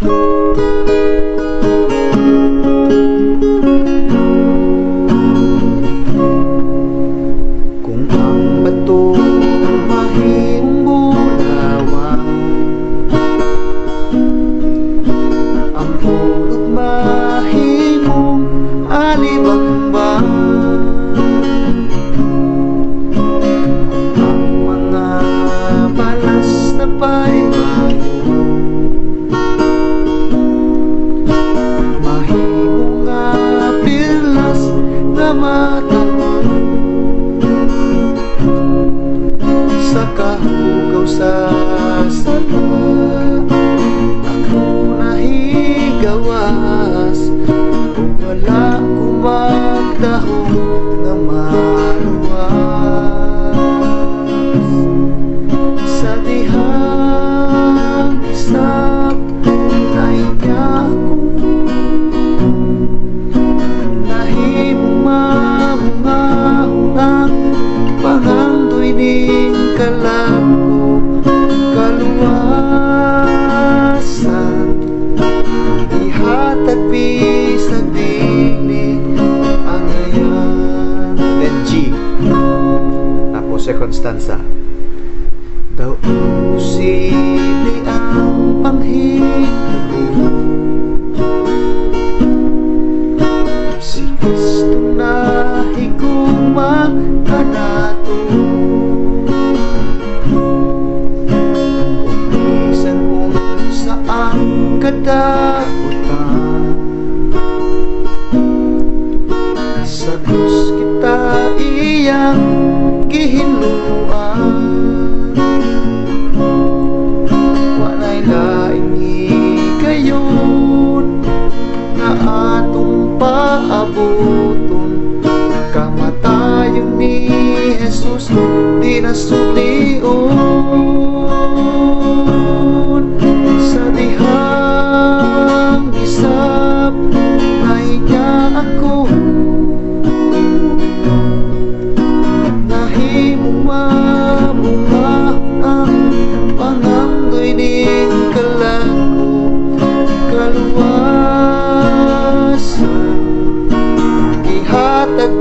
Kung ang bato mahimong bulawang, ang hulog mahimong alibakbang, ang mga balas na paypayo mahimong pilas na matahon sa kahugaw sa sala. Ako nahigawas kung wala ko magdahong nga maluwas sa dihang isap na inya ko. Nahimong mamungahon ang pangandoy ning kalako kaluwasan, ihatag bisag dili ang ayan. Then G, ako second stanza. Daw usili ang panghitabo, si Kristo na higuma kanato. Bisan kung saan kadakutan, sa Diyos kita iyang gihinluan. Walay laing higayon na atong paabuton, kamatayon ni Jesus di nasulion sa dihang isap na inya ako. Nahimong mamunga ang pangandoy ning kalako kaluwasan, ihatag